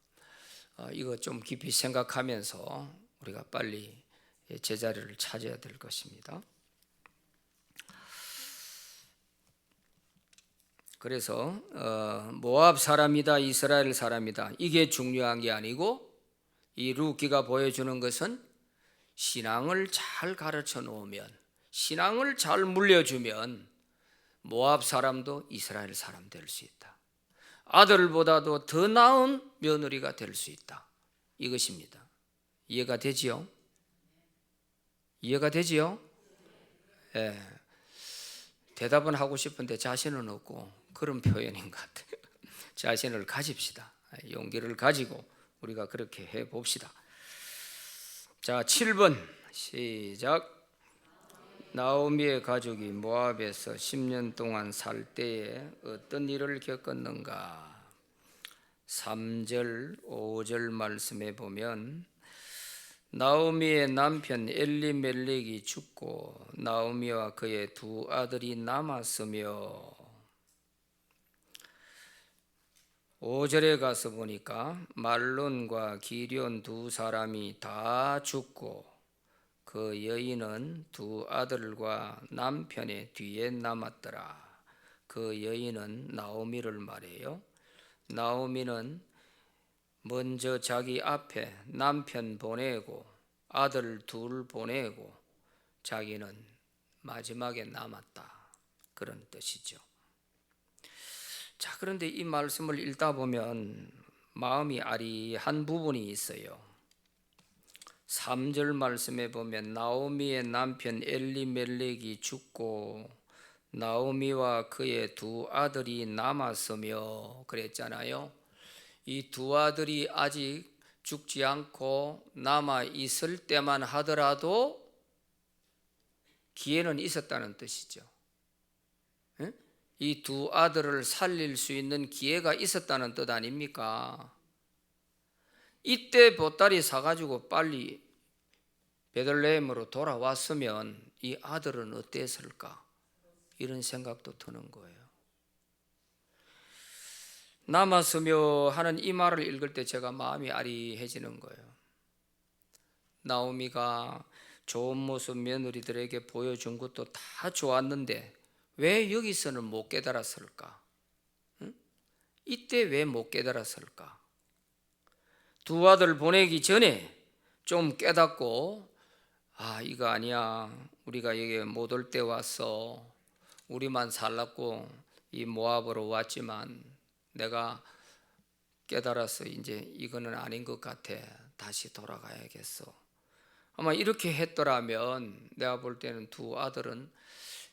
A: 이거 좀 깊이 생각하면서 우리가 빨리 제자리를 찾아야 될 것입니다. 그래서 모압 사람이다 이스라엘 사람이다 이게 중요한 게 아니고 이 룻기가 보여주는 것은 신앙을 잘 가르쳐 놓으면, 신앙을 잘 물려주면 모압 사람도 이스라엘 사람 될 수 있다. 아들보다도 더 나은 며느리가 될 수 있다. 이것입니다. 이해가 되지요? 이해가 되지요? 예. 대답은 하고 싶은데 자신은 없고 그런 표현인 것 같아요. 자신을 가집시다. 용기를 가지고 우리가 그렇게 해봅시다. 자, 7번 시작. 나오미의 가족이 모압에서 10년 동안 살 때에 어떤 일을 겪었는가? 3절, 5절 말씀에 보면 나오미의 남편 엘리멜렉이 죽고 나오미와 그의 두 아들이 남았으며, 5절에 가서 보니까 말론과 기럨 두 사람이 다 죽고 그 여인은 두 아들과 남편의 뒤에 남았더라. 그 여인은 나오미를 말해요. 나오미는 먼저 자기 앞에 남편 보내고 아들 둘 보내고 자기는 마지막에 남았다, 그런 뜻이죠. 자, 그런데 이 말씀을 읽다 보면 마음이 아리한 부분이 있어요. 3절 말씀에 보면 나오미의 남편 엘리멜렉이 죽고 나오미와 그의 두 아들이 남았으며 그랬잖아요. 이 두 아들이 아직 죽지 않고 남아 있을 때만 하더라도 기회는 있었다는 뜻이죠. 이 두 아들을 살릴 수 있는 기회가 있었다는 뜻 아닙니까? 이때 보따리 사가지고 빨리 베들레헴으로 돌아왔으면 이 아들은 어땠을까? 이런 생각도 드는 거예요. 남았으며 하는 이 말을 읽을 때 제가 마음이 아리해지는 거예요. 나오미가 좋은 모습 며느리들에게 보여준 것도 다 좋았는데 왜 여기서는 못 깨달았을까? 이때 왜 못 깨달았을까? 두 아들 보내기 전에 좀 깨닫고, 이거 아니야, 우리가 여기 못 올 때 왔어, 우리만 살랐고 이 모압으로 왔지만 내가 깨달아서 이제 이거는 아닌 것 같아, 다시 돌아가야겠어. 아마 이렇게 했더라면 내가 볼 때는 두 아들은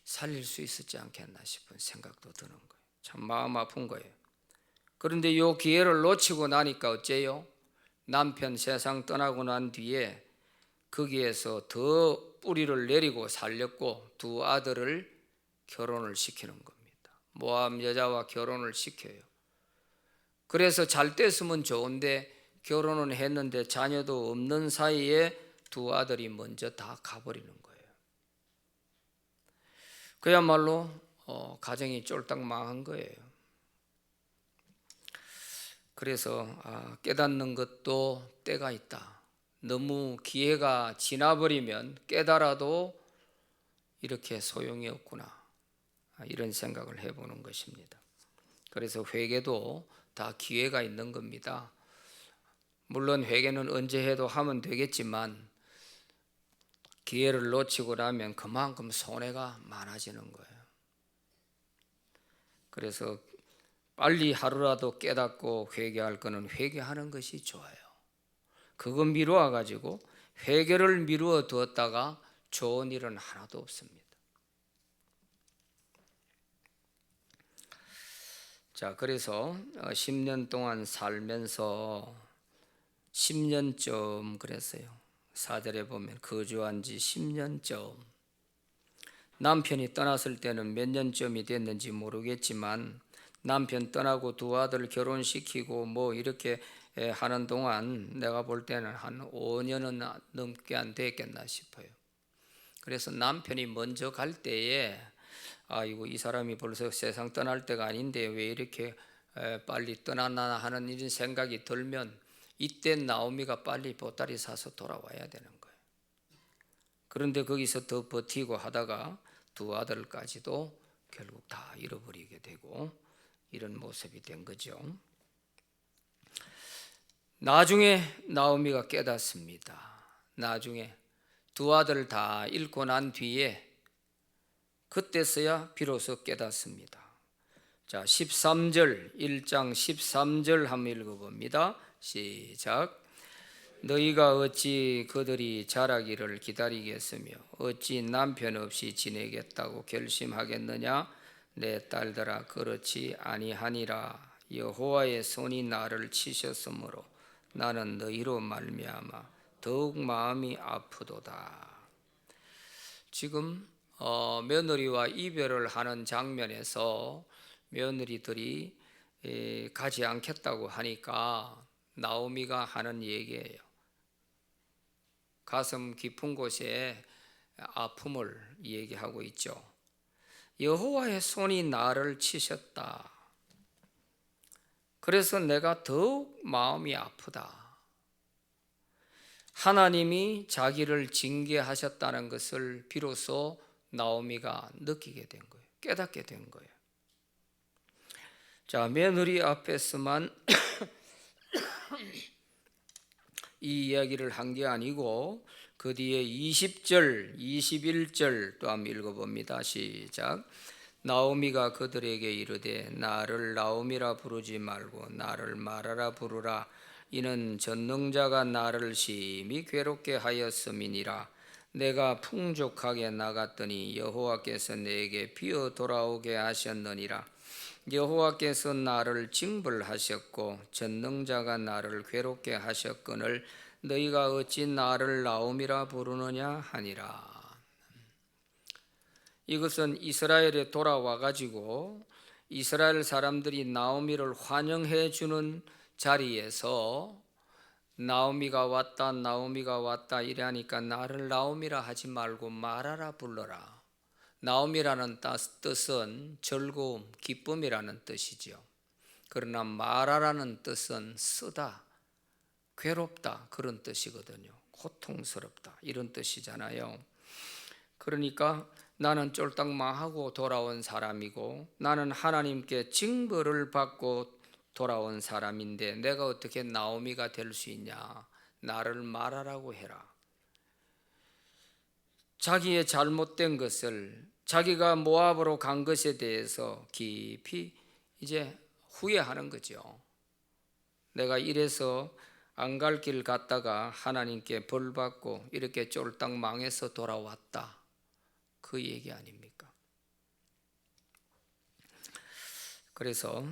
A: 살릴 수 있었지 않겠나 싶은 생각도 드는 거예요. 참 마음 아픈 거예요. 그런데 이 기회를 놓치고 나니까 어째요? 남편 세상 떠나고 난 뒤에 거기에서 더 뿌리를 내리고 살렸고 두 아들을 결혼을 시키는 겁니다. 모압 여자와 결혼을 시켜요. 그래서 잘 됐으면 좋은데 결혼은 했는데 자녀도 없는 사이에 두 아들이 먼저 다 가버리는 거예요. 그야말로 가정이 쫄딱 망한 거예요. 그래서 깨닫는 것도 때가 있다. 너무 기회가 지나버리면 깨달아도 이렇게 소용이 없구나. 이런 생각을 해보는 것입니다. 그래서 회개도 다 기회가 있는 겁니다. 물론 회개는 언제 해도 하면 되겠지만 기회를 놓치고 나면 그만큼 손해가 많아지는 거예요. 그래서 빨리 하루라도 깨닫고 회개할 거는 회개하는 것이 좋아요. 그거 미루어 가지고 회개를 미루어 두었다가 좋은 일은 하나도 없습니다. 자, 그래서 10년 동안 살면서 10년쯤 그랬어요. 4절에 보면 거주한 지 10년쯤. 남편이 떠났을 때는 몇 년쯤이 됐는지 모르겠지만 남편 떠나고 두 아들 결혼시키고 뭐 이렇게 하는 동안 내가 볼 때는 한 5년은 넘게 안 됐겠나 싶어요. 그래서 남편이 먼저 갈 때에 아이고 이 사람이 벌써 세상 떠날 때가 아닌데 왜 이렇게 빨리 떠나나 하는 이런 생각이 들면 이때 나오미가 빨리 보따리 사서 돌아와야 되는 거예요. 그런데 거기서 더 버티고 하다가 두 아들까지도 결국 다 잃어버리게 되고 이런 모습이 된 거죠. 나중에 나오미가 깨닫습니다. 나중에 두 아들 다 잃고 난 뒤에 그때서야 비로소 깨닫습니다. 자, 13절 1장 13절 한번 읽어봅니다. 시작. 너희가 어찌 그들이 자라기를 기다리겠으며 어찌 남편 없이 지내겠다고 결심하겠느냐? 내 딸들아 그렇지 아니하니라. 여호와의 손이 나를 치셨으므로 나는 너희로 말미암아 더욱 마음이 아프도다. 지금 며느리와 이별을 하는 장면에서 며느리들이 가지 않겠다고 하니까 나오미가 하는 얘기예요. 가슴 깊은 곳에 아픔을 얘기하고 있죠. 여호와의 손이 나를 치셨다. 그래서 내가 더욱 마음이 아프다. 하나님이 자기를 징계하셨다는 것을 비로소 나오미가 느끼게 된 거예요. 깨닫게 된 거예요. 자, 며느리 앞에서만 이 이야기를 한 게 아니고 그 뒤에 20절, 21절 또 한번 읽어봅니다. 시작. 나오미가 그들에게 이르되 나를 나오미라 부르지 말고 나를 마라라 부르라. 이는 전능자가 나를 심히 괴롭게 하였음이니라. 내가 풍족하게 나갔더니 여호와께서 내게 비어 돌아오게 하셨느니라. 여호와께서 나를 징벌하셨고 전능자가 나를 괴롭게 하셨거늘 너희가 어찌 나를 나오미라 부르느냐 하니라. 이것은 이스라엘에 돌아와 가지고 이스라엘 사람들이 나오미를 환영해 주는 자리에서 나오미가 왔다 이래하니까 나를 나오미라 하지 말고 마라라 불러라. 나오미라는 뜻은 즐거움, 기쁨이라는 뜻이죠. 그러나 마라라는 뜻은 쓰다, 괴롭다 그런 뜻이거든요. 고통스럽다 이런 뜻이잖아요. 그러니까 나는 쫄딱 망하고 돌아온 사람이고 나는 하나님께 징벌을 받고 돌아온 사람인데 내가 어떻게 나오미가 될 수 있냐. 나를 말하라고 해라. 자기의 잘못된 것을 자기가 모압으로 간 것에 대해서 깊이 이제 후회하는 거죠. 내가 이래서 안 갈 길 갔다가 하나님께 벌 받고 이렇게 쫄딱 망해서 돌아왔다. 그 얘기 아닙니까? 그래서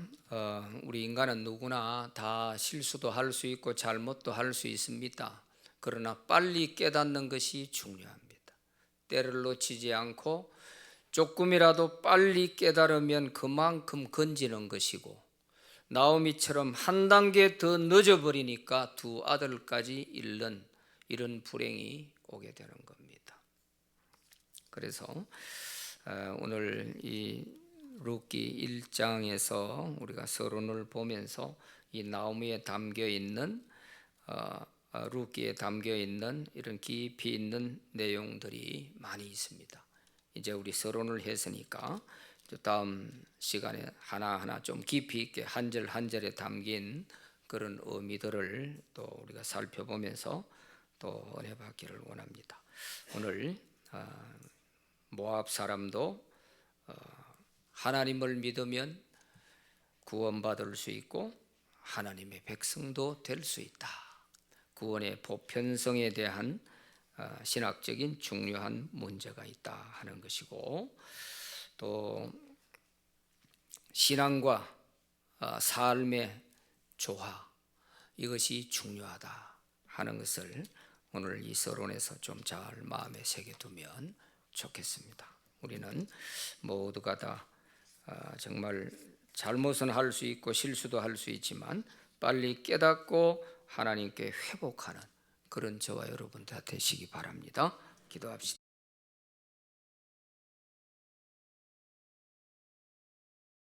A: 우리 인간은 누구나 다 실수도 할 수 있고 잘못도 할 수 있습니다. 그러나 빨리 깨닫는 것이 중요합니다. 때를 놓치지 않고 조금이라도 빨리 깨달으면 그만큼 건지는 것이고 나오미처럼 한 단계 더 늦어버리니까 두 아들까지 잃는 이런 불행이 오게 되는 겁니다. 그래서 오늘 이 룻기 1장에서 우리가 서론을 보면서 이 나오미에 담겨 있는 룻기에 담겨 있는 이런 깊이 있는 내용들이 많이 있습니다. 이제 우리 서론을 했으니까 다음 시간에 하나하나 좀 깊이 있게 한 절 한 절에 담긴 그런 의미들을 또 우리가 살펴보면서 또 은혜 받기를 원합니다. 오늘 모압 사람도 하나님을 믿으면 구원받을 수 있고 하나님의 백성도 될 수 있다. 구원의 보편성에 대한 신학적인 중요한 문제가 있다 하는 것이고, 또 신앙과 삶의 조화, 이것이 중요하다 하는 것을 오늘 이 서론에서 좀 잘 마음에 새겨두면 좋겠습니다. 우리는 모두가 다 정말 잘못은 할 수 있고 실수도 할 수 있지만 빨리 깨닫고 하나님께 회복하는 그런 저와 여러분 다 되시기 바랍니다. 기도합시다.